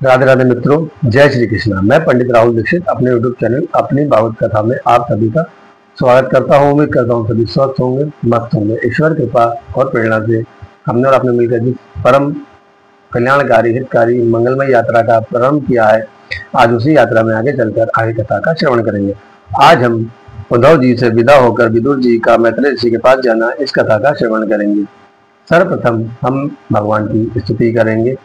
राधे राधे मित्रों, जय श्री कृष्णा। मैं पंडित राहुल दीक्षित अपने यूट्यूब चैनल अपनी भागवत कथा में आप सभी का स्वागत करता हूँ। उम्मीद करता हूँ सभी स्वस्थ होंगे, मस्त होंगे। ईश्वर कृपा और प्रेरणा से हमने और आपने मिलकर जिस परम कल्याणकारी, हितकारी, मंगलमय यात्रा का प्रारंभ किया है, आज उसी यात्रा में आगे चलकर आगे कथा का श्रवण करेंगे। आज हम उद्धव जी से विदा होकर विदुर जी का मैत्रेय ऋषि के पास जाना, इस कथा का श्रवण करेंगे। सर्वप्रथम हम भगवान की स्तुति करेंगे,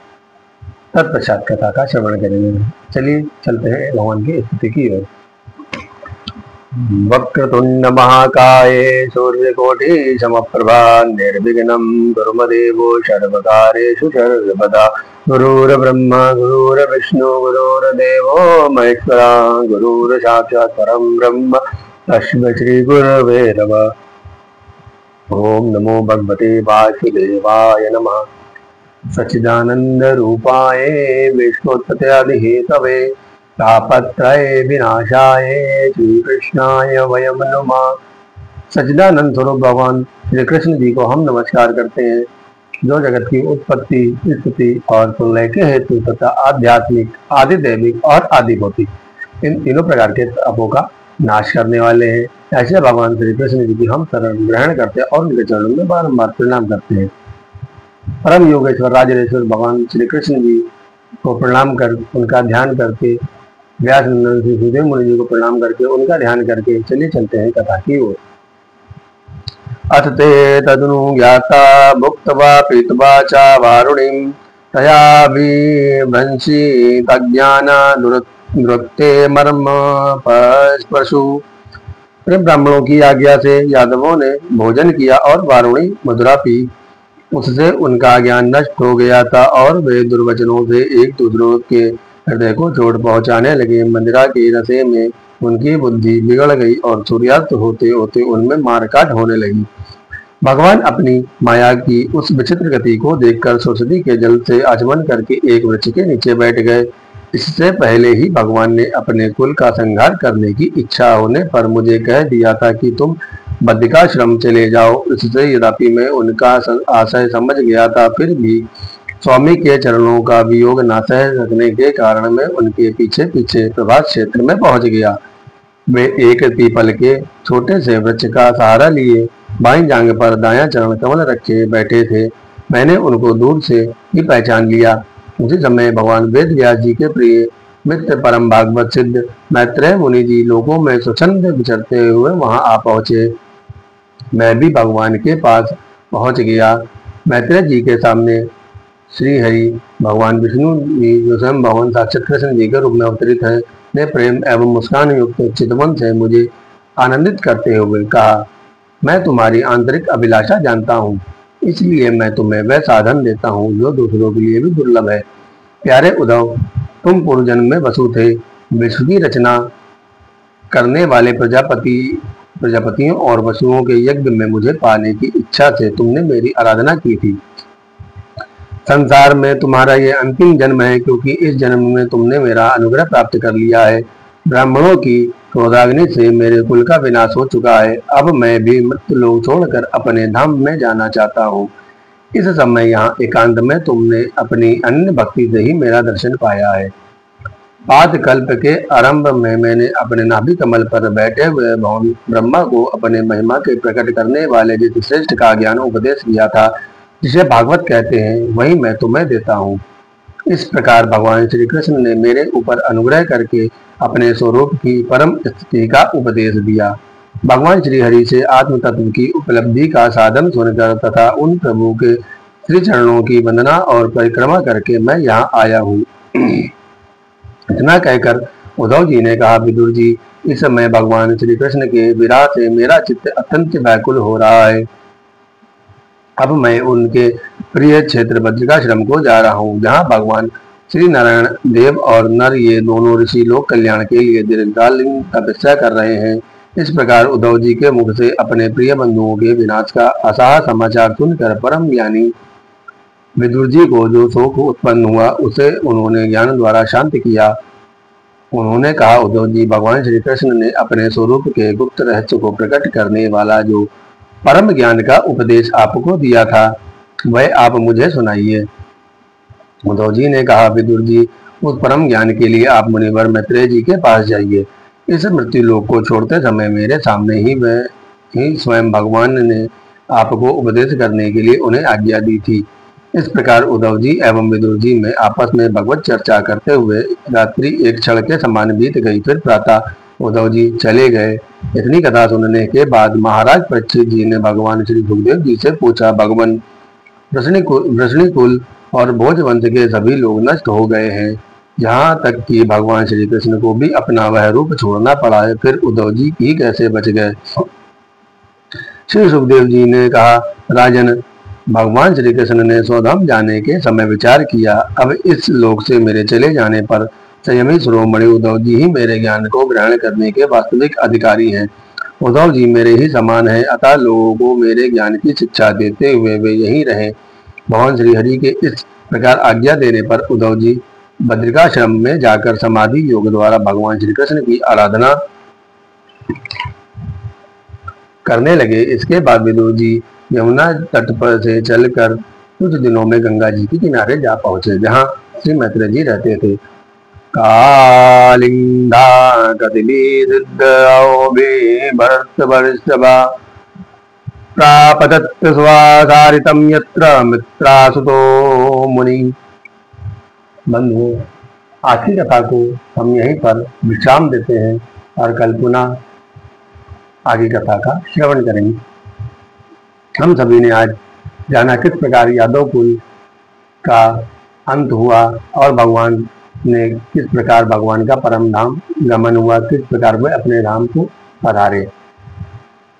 तत्पश्चात कथा का श्रवण करेंगे। चलिए चलते हैं भगवान की स्तुति की ओर। वक्रतुंड महाकाय सूर्यकोटि समप्रभा निर्विघ्नं कुरु मे देवो सर्वकार्येषु सर्वदा। गुरुर्ब्रह्मा गुरुर्विष्णु गुरुर्देवो महेश्वरा, गुरुर्साक्षात् परं ब्रह्म तस्मै श्री गुरवे नमः। ओम नमो भगवते वासुदेवाय नमः। सच्चिदानंद रूपाय विश्वोत्पत्त्यादिहेतवे तापत्रय विनाशाय श्री कृष्णाय वयम नमः। सच्चिदानंद स्वरूप भगवान श्री कृष्ण जी को हम नमस्कार करते हैं, जो जगत की उत्पत्ति, स्थिति और प्रलय के हेतु तथा आध्यात्मिक, आदिदैविक और आदिभौतिक इन तीनों प्रकार के तापों का नाश करने वाले हैं। ऐसे भगवान श्री कृष्ण जी की हम शरण ग्रहण करते हैं और उनके चरणों में बारंबार प्रणाम करते हैं। परम योगेश्वर राजरेश्वर भगवान श्री कृष्ण जी को प्रणाम कर उनका ध्यान करके, व्यास नंदन श्री सुदेव मुनि जी को प्रणाम करके उनका ध्यान करके चलिए चलते हैं कथा की ओर। अथ ते तदनु ज्ञाता भुक्त्वा पीत्वा च वारुणीं तया विभ्रंशी तज्ञाना दुरत्ते मर्म पशु। ब्राह्मणों की आज्ञा से यादवों ने भोजन किया और वारुणी मधुरा पी। उससे उनका ज्ञान नष्ट हो गया था और वे दुर्वचनों से एक दूसरों के हृदय को चोट पहुंचाने लगे। मंदिरा के नशे में उनकी बुद्धि बिगड़ गई और सूर्यास्त होते होते उनमें मारकाट होने लगी। भगवान अपनी माया की उस विचित्र गति को देखकर सरस्वती के जल से आचमन करके एक वृक्ष के नीचे बैठ गए। इससे पहले ही भगवान ने अपने कुल का संहार करने की इच्छा होने पर मुझे कह दिया था कि तुम बद्रिकाश्रम चले जाओ। इससे यद्यपि मैं उनका आशय समझ गया था, फिर भी स्वामी के चरणों का वियोग न सह सकने के कारण मैं उनके पीछे पीछे प्रभास क्षेत्र में पहुंच गया। वे एक पीपल के छोटे से वृक्ष का सहारा लिए बाईं जांघ पर दायां चरण कमल रखे बैठे थे। मैंने उनको दूर से ही पहचान लिया। उसी समय भगवान वेद व्यास जी के प्रिय मित्र परम भागवत सिद्ध मैत्रेय मुनि जी लोगों में स्वच्छंद विचरते हुए वहां आ पहुंचे। मैं भी भगवान के पास पहुंच गया। मैत्रेय जी के सामने श्री हरि भगवान विष्णु जी, जो स्वयं भगवान साक्षात कृष्ण जी के रूप में अवतरित है, ने प्रेम एवं मुस्कान युक्त चितवन से मुझे आनंदित करते हुए कहा, मैं तुम्हारी आंतरिक अभिलाषा जानता हूँ, इसलिए मैं तुम्हें वह साधन देता हूँ जो दूसरों के लिए भी दुर्लभ है। प्यारे उद्धव, तुम पूर्व जन्म में वसु थे। विश्व की रचना करने वाले प्रजापतियों और वसुओं के यज्ञ में मुझे पाने की इच्छा से तुमने मेरी आराधना की थी। संसार में तुम्हारा ये अंतिम जन्म है, क्योंकि इस जन्म में तुमने मेरा अनुग्रह प्राप्त कर लिया है। ब्राह्मणों की क्रोधाग्नि से मेरे कुल का विनाश हो चुका है। अब मैं भी मृत्यु लोक छोड़कर अपने धाम में जाना चाहता हूँ। इस समय यहाँ एकांत में तुमने अपनी अन्य भक्ति से ही मेरा दर्शन पाया है। पाद कल्प के आरंभ में मैंने अपने नाभि कमल पर बैठे हुए भगवान ब्रह्मा को अपने महिमा के प्रकट करने वाले जिस श्रेष्ठ का ज्ञान उपदेश दिया था, जिसे भागवत कहते हैं, वही मैं तुम्हें देता हूँ। इस प्रकार भगवान श्री कृष्ण ने मेरे ऊपर अनुग्रह करके अपने स्वरूप की परम स्थिति का उपदेश दिया। भगवान श्री हरि से आत्म तत्व की उपलब्धि का साधन सुनकर तथा उन प्रभु के श्री चरणों की वंदना और परिक्रमा करके मैं यहाँ आया हूँ। इतना कहकर उद्धव जी ने कहा, विदुर जी, इस समय भगवान श्री कृष्ण के विरह से मेरा चित्त अत्यंत व्याकुल हो रहा है। अब मैं उनके प्रिय क्षेत्र बद्रिकाश्रम को जा रहा हूँ, जहाँ भगवान श्री नारायण देव और नर, ये दोनों ऋषि लोक कल्याण के लिए दीर्घकालीन तपस्या कर रहे हैं। इस प्रकार उद्धव जी के मुख से अपने प्रिय बंधुओं के विनाश का असाह समाचार सुनकर परम ज्ञानी विदुर जी को जो शोक उत्पन्न हुआ, उसे उन्होंने ज्ञान द्वारा शांत किया। उन्होंने कहा, उद्धव जी, भगवान श्री कृष्ण ने अपने स्वरूप के गुप्त रहस्य को प्रकट करने वाला जो परम ज्ञान का उपदेश आपको दिया था, वह आप मुझे सुनाइए। उद्धव जी ने कहा, विदुर जी, उस परम ज्ञान के लिए आप मुनिवर मैत्रेय जी के पास जाइए। इस मृत्यु लोक को छोड़ते समय मेरे सामने ही स्वयं भगवान ने आपको उपदेश करने के लिए उन्हें आज्ञा दी थी। इस प्रकार उद्धव जी एवं विदुर जी में आपस में भगवत चर्चा करते हुए रात्रि एक क्षण के समान बीत गई। फिर प्रातः उद्धव जी चले गए। इतनी कथा सुनने के बाद महाराज परीक्षित जी ने भगवान श्री सुखदेव जी से पूछा, भगवान, वृष्णिकुल और भोजवंश के सभी लोग नष्ट हो गए हैं, यहाँ तक कि भगवान श्री कृष्ण को भी अपना वह रूप छोड़ना पड़ा है, फिर उद्धव जी ही कैसे बच गए? श्री सुखदेव जी ने कहा, राजन, भगवान श्री कृष्ण ने स्वधाम जाने के समय विचार किया, अब इस लोक से मेरे चले जाने पर संयमी शिरोमणि उद्धव जी ही मेरे ज्ञान को ग्रहण करने के वास्तविक अधिकारी हैं। उद्धव जी मेरे ही समान हैं, अतः लोगों को मेरे ज्ञान की शिक्षा देते हुए वे यहीं रहें। भगवान श्री हरि के इस प्रकार आज्ञा देने पर उद्धव जी बद्रिकाश्रम में जाकर समाधि योग द्वारा भगवान श्री कृष्ण की आराधना करने लगे। इसके बाद विदुर जी यमुना तट पर से चलकर कुछ दिनों में गंगा जी के किनारे जा पहुंचे, जहां श्री मैत्रेय जी रहते थे। कालिंदा प्रापतत् स्वाधारितं यत्र मित्रासुतो मुनि। बंधुओं, आज की कथा को हम यहीं पर विश्राम देते हैं और कल पुनः आगे कथा का श्रवण करेंगे। हम सभी ने आज जाना किस प्रकार यादव कुल का अंत हुआ और भगवान ने किस प्रकार भगवान का परम धाम गमन हुआ, किस प्रकार वे अपने धाम को पधारे।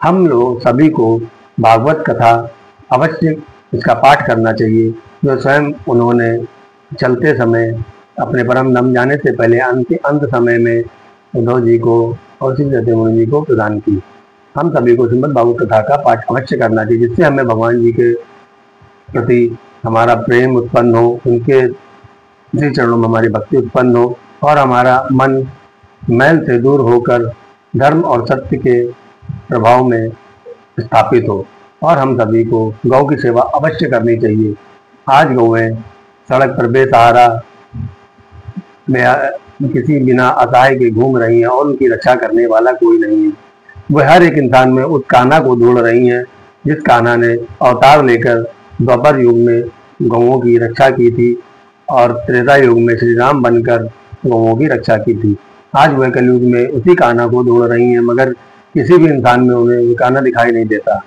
हम लोग सभी को भागवत कथा अवश्य इसका पाठ करना चाहिए, जो स्वयं उन्होंने चलते समय अपने परम धाम जाने से पहले अंत समय में उद्धव जी को और श्री सत्य मुनि जी को प्रदान की। हम सभी को श्रीमद् भागवत कथा का पाठ अवश्य करना चाहिए, जिससे हमें भगवान जी के प्रति हमारा प्रेम उत्पन्न हो, उनके श्री चरणों में हमारी भक्ति उत्पन्न हो और हमारा मन मैल से दूर होकर धर्म और सत्य के प्रभाव में स्थापित हो। और हम सभी को गौ की सेवा अवश्य करनी चाहिए। आज गौएं सड़क पर बेसहारा में किसी बिना असहाय के घूम रही हैं और उनकी रक्षा करने वाला कोई नहीं है। वह हर एक इंसान में उस कान्हा को ढूंढ रही हैं, जिस कान्हा ने अवतार लेकर द्वापर युग में गौओं की रक्षा की थी और त्रेता युग में श्री राम बनकर गौओं की रक्षा की थी। आज वह कलयुग में उसी कान्हा को ढूंढ रही हैं, मगर किसी भी इंसान में उन्हें वो कान्हा दिखाई नहीं देता।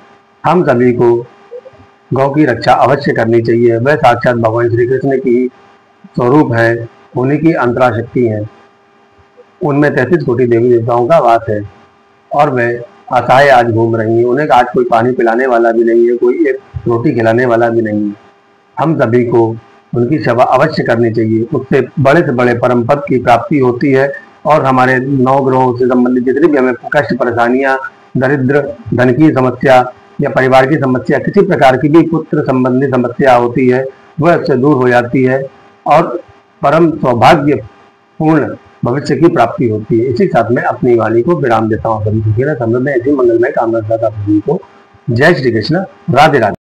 हम सभी को गौ की रक्षा अवश्य करनी चाहिए। वह साक्षात भगवान श्री कृष्ण की स्वरूप है, उन्हीं की अंतरा शक्ति है। उनमें 33 कोटि देवी देवताओं का वास है और वह असहाय आज घूम रही है। उन्हें आज कोई पानी पिलाने वाला भी नहीं है, कोई एक रोटी खिलाने वाला भी नहीं है। हम सभी को उनकी सेवा अवश्य करनी चाहिए। उससे बड़े परम पद की प्राप्ति होती है और हमारे 9 ग्रहों से संबंधित जितनी भी हमें कष्ट, परेशानियां, दरिद्र, धन की समस्या या परिवार की समस्या, किसी प्रकार की भी पुत्र संबंधी समस्या होती है, वह उससे दूर हो जाती है और परम सौभाग्य पूर्ण भविष्य की प्राप्ति होती है। इसी साथ में अपनी वाणी को विराम देता हूँ। सभी सुखी रहे, समृद्ध, ऐसी मंगलमय कामना सदा सभी को। जय श्री कृष्ण, राधे राधे।